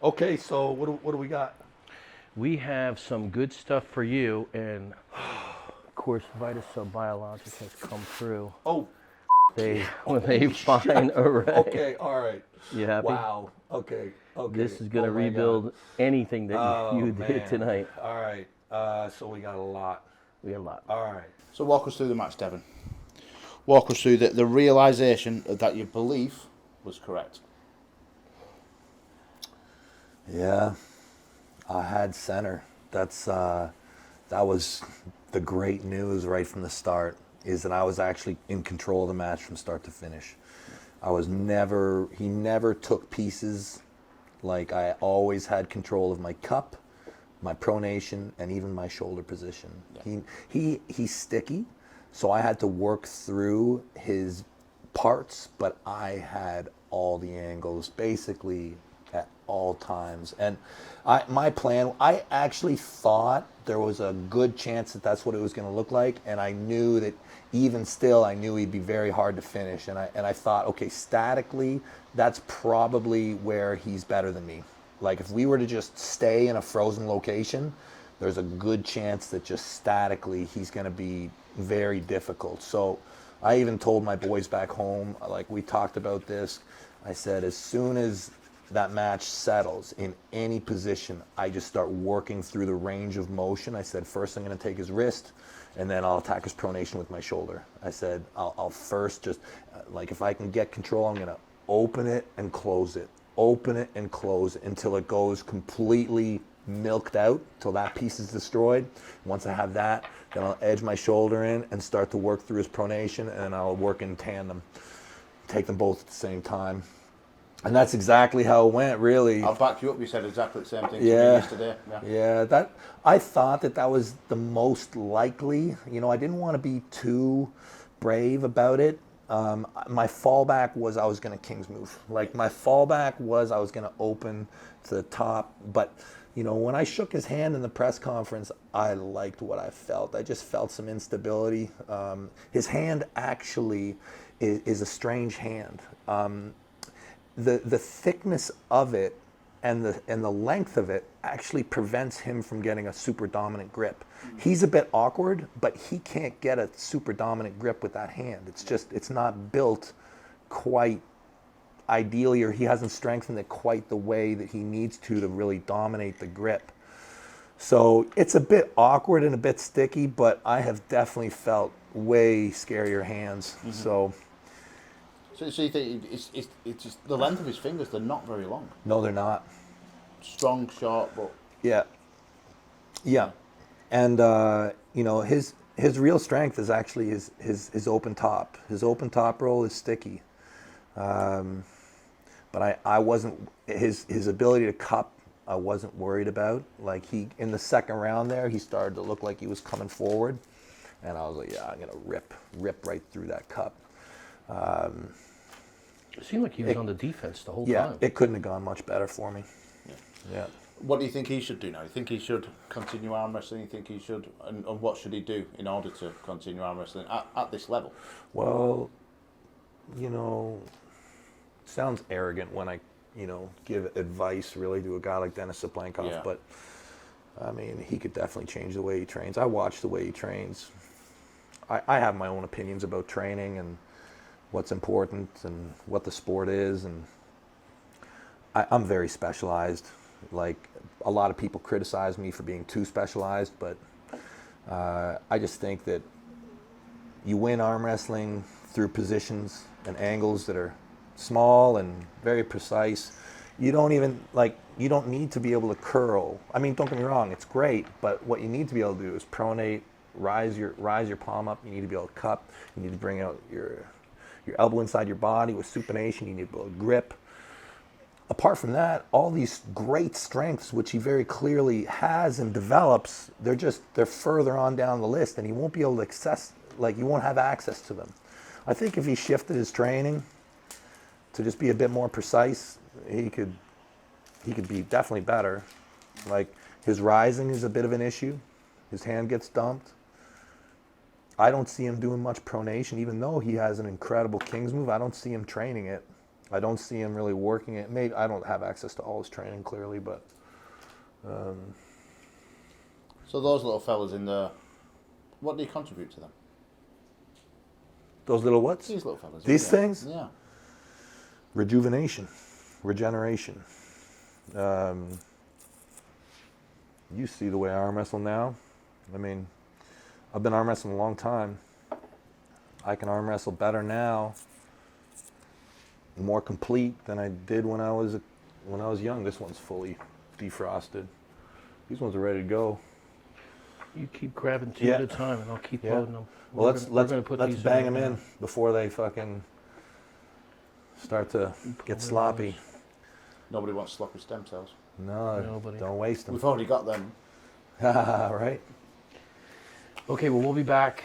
Okay, so what do we got? We have some good stuff for you, and of course, Vitacell Biologics has come through. Oh, They yeah. with a Holy fine shit. array. Okay, all right. You happy? Wow. Okay, okay. This is Oh gonna my God. rebuild anything that Oh you did man. tonight. All right. So we got a lot. We got a lot. All right. So walk us through the match, Devon. Walk us through the realisation that your belief was correct. Yeah, I had center. That was the great news right from the start, is that I was actually in control of the match from start to finish. He never took pieces. Like, I always had control of my cup, my pronation, and even my shoulder position. Yeah. He's sticky, so I had to work through his parts, but I had all the angles basically at all times. And my plan, I actually thought there was a good chance that that's what it was going to look like, and I knew that even still, I knew he'd be very hard to finish. And I thought, okay, statically, that's probably where he's better than me. Like, if we were to just stay in a frozen location, there's a good chance that just statically he's going to be very difficult. So I even told my boys back home, like, we talked about this. I said, as soon as that match settles in any position, I just start working through the range of motion. I said, first I'm going to take his wrist, and then I'll attack his pronation with my shoulder. I said, I'll first just, like, if I can get control, I'm going to open it and close it, open it and close it until it goes completely milked out, till that piece is destroyed. Once I have that, then I'll edge my shoulder in and start to work through his pronation, and I'll work in tandem, take them both at the same time. And that's exactly how it went, really. I'll back you up. You said exactly the same thing to me Yeah, yesterday. yeah. That I thought that was the most likely. You know, I didn't want to be too brave about it. My fallback was I was going to king's move. Like, my fallback was I was going to open to the top. But, you know, when I shook his hand in the press conference, I liked what I felt. I just felt some instability. His hand actually is a strange hand. The thickness of it and the length of it actually prevents him from getting a super dominant grip. He's a bit awkward, but he can't get a super dominant grip with that hand. It's not built quite ideally, or he hasn't strengthened it quite the way that he needs to really dominate the grip. So it's a bit awkward and a bit sticky, but I have definitely felt way scarier hands. So So you think it's just the length of his fingers? They're not very long. no, they're not. Strong, sharp, but Yeah. Yeah. And you know, his real strength is actually his open top. His open top roll is sticky. But I wasn't, his ability to cup, I wasn't worried about. Like, he, in the second round there, he started to look like he was coming forward, and I was like, yeah, I'm gonna rip right through that cup. It seemed like he was on the defense the whole Yeah, time. it couldn't have gone much better for me. Yeah. what do you think he should do now? You think he should continue arm wrestling? You think he should, and what should he do in order to continue arm wrestling at this level? Well, you know, it sounds arrogant when I, you know, give advice really to a guy like Denis Sablenkov, Yeah. but I mean, he could definitely change the way he trains. I watch the way he trains. I have my own opinions about training and what's important and what the sport is, and I'm very specialized. Like, a lot of people criticize me for being too specialized, but I just think that you win arm wrestling through positions and angles that are small and very precise. You don't even, like, you don't need to be able to curl. I mean, don't get me wrong, it's great, but what you need to be able to do is pronate, rise your palm up. You need to be able to cup. You need to bring out your elbow inside your body with supination. You need to be able to grip. Apart from that, all these great strengths, which he very clearly has and develops, they're further on down the list, and he won't be able to access, like, you won't have access to them. I think if he shifted his training to just be a bit more precise, he could be definitely better. Like, his rising is a bit of an issue. His hand gets dumped. I don't see him doing much pronation, even though he has an incredible king's move. I don't see him training it. I don't see him really working it. Maybe I don't have access to all his training clearly, but So those little fellas in the, what do you contribute to them? those little whats? These little fellas. These yeah. things? Yeah. Rejuvenation, regeneration. You see the way I arm wrestle now. I mean, I've been arm wrestling a long time. I can arm wrestle better now, more complete than I did when I was young. This one's fully defrosted. These ones are ready to go. You keep grabbing two Yeah. at a time, and I'll keep Yeah. loading them. Well, We're let's gonna put let's these bang right them now. in before they fucking start to get sloppy. Nobody wants sloppy stem cells. No, Nobody. don't waste them. We've already got them. Right? Okay, well, we'll be back